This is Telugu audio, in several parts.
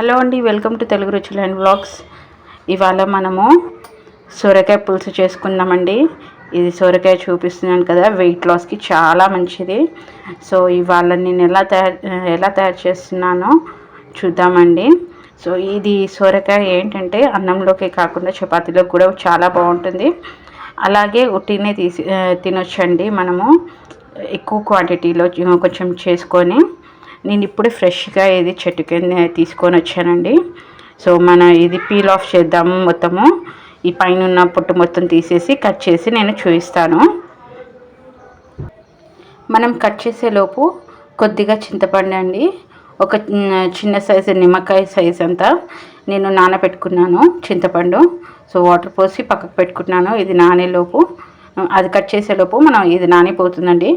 హలో అండి, వెల్కమ్ టు తెలుగు రుచులు అండ్ వ్లాగ్స్. ఇవాళ మనము సొరకాయ పులుసు చేసుకుందామండి. ఇది సొరకాయ చూపిస్తున్నాను కదా, వెయిట్ లాస్కి చాలా మంచిది. సో ఇవాళ నేను ఎలా తయారు చేస్తున్నానో చూద్దామండి. సో ఇది సొరకాయ ఏంటంటే అన్నంలోకి కాకుండా చపాతీలోకి కూడా చాలా బాగుంటుంది. అలాగే ఉట్టినే తినొచ్చండి. మనము ఎక్కువ క్వాంటిటీలో కొంచెం చేసుకొని, నేను ఇప్పుడు ఫ్రెష్గా ఇది చెట్టు కింద తీసుకొని వచ్చానండి. సో ఇది పీల్ ఆఫ్ చేద్దాము. మొత్తము ఈ పైన ఉన్న పొట్టు మొత్తం తీసేసి కట్ చేసి నేను చూపిస్తాను. మనం కట్ చేసేలోపు కొద్దిగా చింతపండు అండి, ఒక చిన్న సైజు నిమ్మకాయ సైజ్ అంతా నేను నానబెట్టుకున్నాను చింతపండు. సో వాటర్ పోసి పక్కకు పెట్టుకున్నాను. ఇది నానేలోపు, అది కట్ చేసేలోపు ఇది నానిపోతుందండి.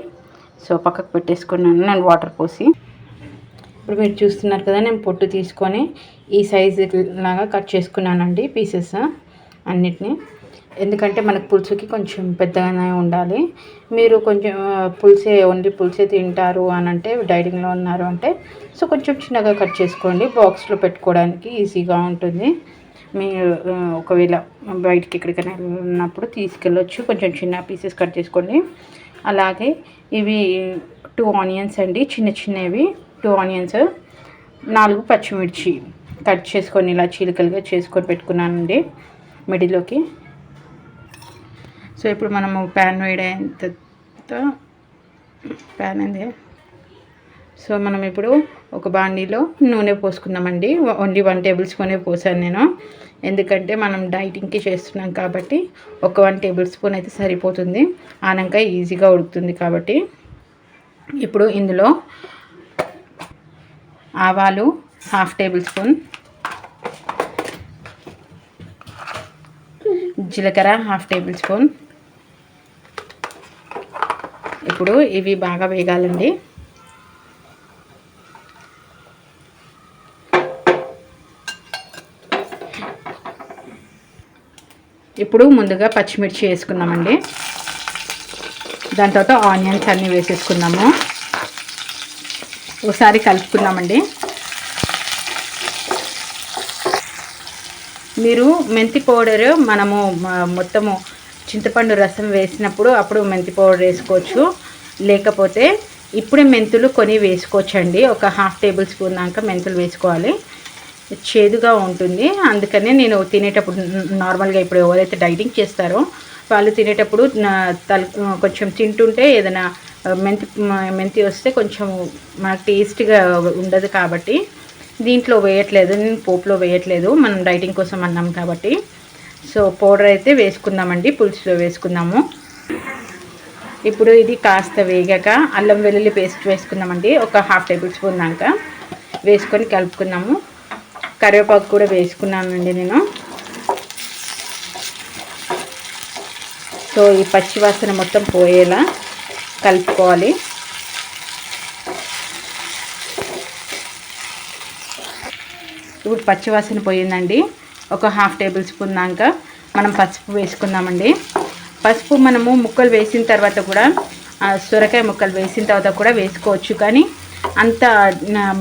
సో పక్కకు పెట్టేసుకున్నాను నేను వాటర్ పోసి. ఇప్పుడు మీరు చూస్తున్నారు కదా, నేను పొట్టు తీసుకొని ఈ సైజు లాగా కట్ చేసుకున్నానండి పీసెస్ అన్నిటినీ. ఎందుకంటే మనకు పులుసుకి కొంచెం పెద్దగానే ఉండాలి. మీరు కొంచెం ఓన్లీ పులుసే తింటారు అని అంటే, డైటింగ్లో ఉన్నారు అంటే, సో కొంచెం చిన్నగా కట్ చేసుకోండి. బాక్స్లో పెట్టుకోవడానికి ఈజీగా ఉంటుంది. మీరు ఒకవేళ బయటికి ఎక్కడికైనా ఉన్నప్పుడు తీసుకెళ్ళొచ్చు. కొంచెం చిన్న పీసెస్ కట్ చేసుకోండి. అలాగే ఇవి 2 ఆనియన్స్ అండి, చిన్న చిన్నవి 2 ఆనియన్స్, 4 పచ్చిమిర్చి కట్ చేసుకొని ఇలా చీలికలుగా చేసుకొని పెట్టుకున్నానండి మిడిలోకి. సో ఇప్పుడు మనము ప్యాన్ వేడైనంత ప్యాన్ ఉంది. సో మనం ఇప్పుడు ఒక బాండీలో నూనె పోసుకున్నామండి. ఓన్లీ 1 టేబుల్ స్పూనే పోసాను నేను, ఎందుకంటే మనం డైటింగ్కి చేస్తున్నాం కాబట్టి ఒక 1 టేబుల్ స్పూన్ అయితే సరిపోతుంది. ఆనకాయ ఈజీగా ఉడుకుతుంది కాబట్టి. ఇప్పుడు ఇందులో ఆవాలు 1/2 టేబుల్ స్పూన్, జీలకర్ర 1/2 టేబుల్ స్పూన్. ఇప్పుడు ఇవి బాగా వేగాలండి. ఇప్పుడు ముందుగా పచ్చిమిర్చి వేసుకున్నామండి. దాని తర్వాత ఆనియన్స్ అన్నీ వేసేసుకున్నాము. ఒకసారి కలుపుకున్నామండి. మీరు మెంతి పౌడర్ మనము మొత్తము చింతపండు రసం వేసినప్పుడు అప్పుడు మెంతి పౌడర్ వేసుకోవచ్చు. లేకపోతే ఇప్పుడే మెంతులు కొని వేసుకోవచ్చండి. ఒక 1/2 టేబుల్ స్పూన్ దాకా మెంతులు వేసుకోవాలి. చేదుగా ఉంటుంది. అందుకనే నేను తినేటప్పుడు నార్మల్గా ఇప్పుడు ఎవరైతే డైటింగ్ చేస్తారో వాళ్ళు తినేటప్పుడు కొంచెం తింటుంటే ఏదైనా మెంతి వస్తే కొంచెం మనకు టేస్ట్గా ఉండదు కాబట్టి దీంట్లో వేయట్లేదు, నేను పోపులో వేయట్లేదు, మనం డైటింగ్ కోసం అన్నాం కాబట్టి. సో పౌడర్ అయితే వేసుకుందామండి, పులుసులో వేసుకుందాము. ఇప్పుడు ఇది కాస్త వేగాక అల్లం వెల్లుల్లి పేస్ట్ వేసుకుందామండి. ఒక 1/2 టేబుల్ స్పూన్ దాకా వేసుకొని కలుపుకున్నాము. కరివేపాకు కూడా వేసుకున్నానండి నేను. సో ఈ పచ్చి వాసన మొత్తం పోయేలా కలుపుకోవాలి. ఇప్పుడు పచ్చివాసన పోయిందండి. ఒక 1/2 టేబుల్ స్పూన్ దాకా మనం పసుపు వేసుకుందామండి. పసుపు మనము ముక్కలు వేసిన తర్వాత కూడా, సొరకాయ ముక్కలు వేసిన తర్వాత కూడా వేసుకోవచ్చు, కానీ అంత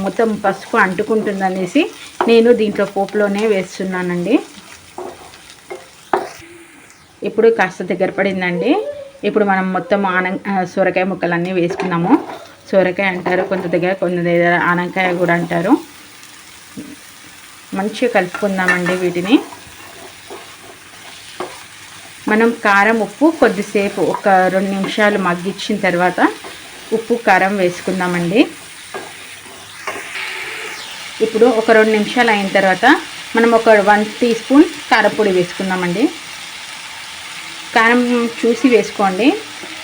మొత్తం పసుపు అంటుకుంటుందనేసి నేను దీంట్లో పోపులోనే వేస్తున్నానండి. ఇప్పుడు కాస్త దగ్గర పడిందండి. ఇప్పుడు మనం మొత్తం సొరకాయ ముక్కలన్నీ వేసుకున్నాము. సొరకాయ అంటారు కొంత దగ్గర ఆనకాయ కూడా అంటారు. మంచిగా కలుపుకుందామండి వీటిని. మనం కారం ఉప్పు కొద్దిసేపు ఒక 2 నిమిషాలు మగ్గించిన తర్వాత ఉప్పు కారం వేసుకుందామండి. ఇప్పుడు ఒక 2 నిమిషాలు అయిన తర్వాత మనం ఒక 1 టీ స్పూన్ కారపొడి వేసుకుందామండి. కారం చూసి వేసుకోండి,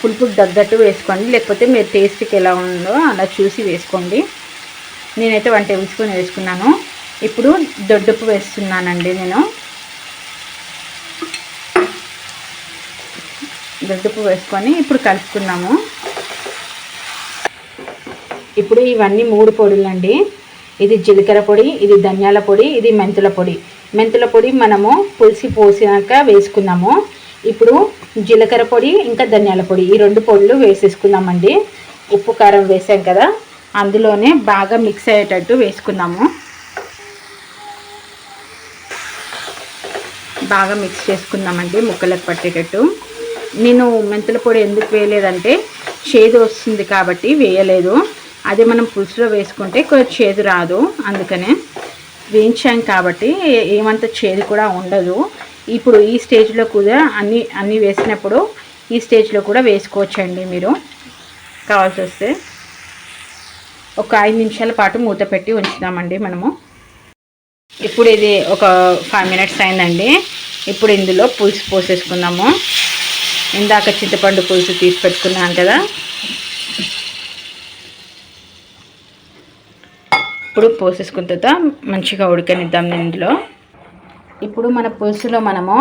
పులుపుకి తగ్గట్టు వేసుకోండి, లేకపోతే మీరు టేస్ట్కి ఎలా ఉందో అలా చూసి వేసుకోండి. నేనైతే 1 టేబుల్ స్పూన్ వేసుకున్నాను. ఇప్పుడు దొడ్డుప్పు వేస్తున్నానండి నేను. దొడ్డుప్పు వేసుకొని ఇప్పుడు కలుపుకున్నాము. ఇప్పుడు ఇవన్నీ 3 పొడులండి. ఇది జీలకర్ర పొడి, ఇది ధనియాల పొడి, ఇది మెంతుల పొడి. మెంతుల పొడి మనము పులిసి పోసినాక వేసుకున్నాము. ఇప్పుడు జీలకర్ర పొడి ఇంకా ధనియాల పొడి, ఈ 2 పొడులు వేసేసుకుందామండి. ఉప్పు కారం వేసాం కదా, అందులోనే బాగా మిక్స్ అయ్యేటట్టు వేసుకుందాము. బాగా మిక్స్ చేసుకుందామండి ముక్కలకు పట్టేటట్టు. నేను మెంతుల పొడి ఎందుకు వేయలేదంటే చేదు వస్తుంది కాబట్టి వేయలేదు. అదే మనం పులుసులో వేసుకుంటే కొంచెం చేదు రాదు, అందుకనే వేయించాం కాబట్టి ఏమంత చేదు కూడా ఉండదు. ఇప్పుడు ఈ స్టేజ్లో కూడా అన్నీ వేసినప్పుడు ఈ స్టేజ్లో కూడా వేసుకోవచ్చండి మీరు కావాల్సి వస్తే. ఒక 5 నిమిషాల పాటు మూత పెట్టి ఉంచుదామండి మనము. ఇప్పుడు ఇది ఒక 5 మినిట్స్ అయిందండి. ఇప్పుడు ఇందులో పులుసు పోసేసుకుందాము. ఇందాక చింతపండు పులుసు తీసి పెట్టుకున్నాను కదా, ఇప్పుడు పోసేసుకున్న తర్వాత మంచిగా ఉడకనిద్దాం ఇందులో. ఇప్పుడు మన పులుసులో మనము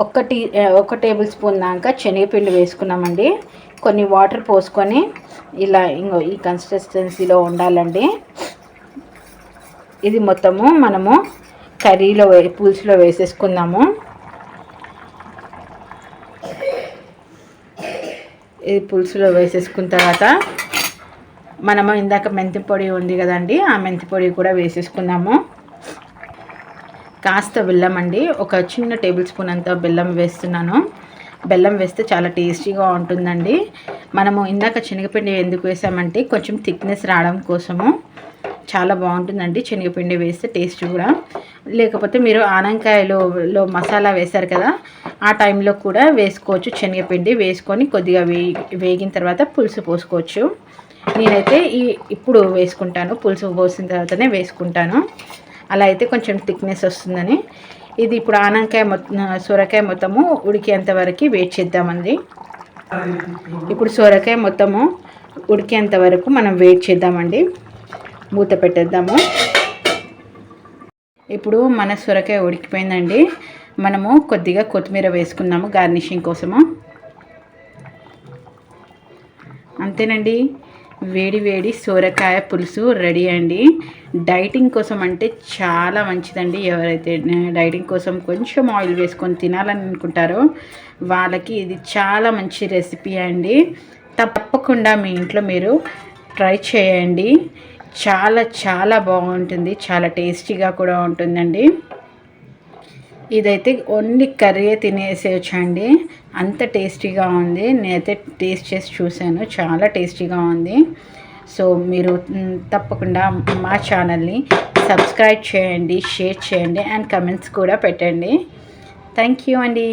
ఒక టేబుల్ స్పూన్ దాకా శనగపిండి వేసుకున్నామండి. కొన్ని వాటర్ పోసుకొని ఇలా ఈ కన్సిస్టెన్సీలో ఉండాలండి. ఇది మొత్తము మనము కర్రీలో పులుసులో వేసేసుకుందాము. ఇది పులుసులో వేసేసుకున్న తర్వాత మనము ఇందాక మెంతి పొడి ఉంది కదండి, ఆ మెంతి పొడి కూడా వేసేసుకుందాము. కాస్త బెల్లం అండి, ఒక చిన్న టేబుల్ స్పూన్ అంత బెల్లం వేస్తున్నాను. బెల్లం వేస్తే చాలా టేస్టీగా ఉంటుందండి. మనము ఇందాక శనగపిండి ఎందుకు వేసామంటే కొంచెం థిక్నెస్ రావడం కోసము. చాలా బాగుంటుందండి శనగపిండి వేస్తే టేస్ట్ కూడా. లేకపోతే మీరు ఆనకాయలో మసాలా వేశారు కదా, ఆ టైంలో కూడా వేసుకోవచ్చు. శనగపిండి వేసుకొని కొద్దిగా వేగిన తర్వాత పులుసు పోసుకోవచ్చు. నేనైతే ఇప్పుడు వేసుకుంటాను, పులుసు పోసిన తర్వాతనే వేసుకుంటాను. అలా అయితే కొంచెం థిక్నెస్ వస్తుందని. ఇది ఇప్పుడు సొరకాయ మొత్తము ఉడికేంత వరకు వెయిట్ చేద్దామండి. ఇప్పుడు సొరకాయ మొత్తము ఉడికేంత వరకు మనం వెయిట్ చేద్దామండి. మూత పెట్టేద్దాము. ఇప్పుడు మన సొరకాయ ఉడికిపోయిందండి. మనము కొద్దిగా కొత్తిమీర వేసుకుందాము గార్నిషింగ్ కోసము. అంతేనండి, వేడి వేడి సొరకాయ పులుసు రెడీ అండి. డైటింగ్ కోసం అంటే చాలా మంచిదండి. ఎవరైతే డైటింగ్ కోసం కొంచెం ఆయిల్ వేసుకొని తినాలని అనుకుంటారో వాళ్ళకి ఇది చాలా మంచి రెసిపీ అండి. తప్పకుండా మీ ఇంట్లో మీరు ట్రై చేయండి. చాలా చాలా బాగుంటుంది, చాలా టేస్టీగా కూడా ఉంటుందండి. ఇదైతే ఓన్లీ కర్రీ తినేసేయచ్చండి, అంత టేస్టీగా ఉంది. నేనైతే టేస్ట్ చేసి చూశాను, చాలా టేస్టీగా ఉంది. సో మీరు తప్పకుండా మా ఛానల్ని సబ్స్క్రైబ్ చేయండి, షేర్ చేయండి అండ్ కమెంట్స్ కూడా పెట్టండి. థ్యాంక్ యూ అండి.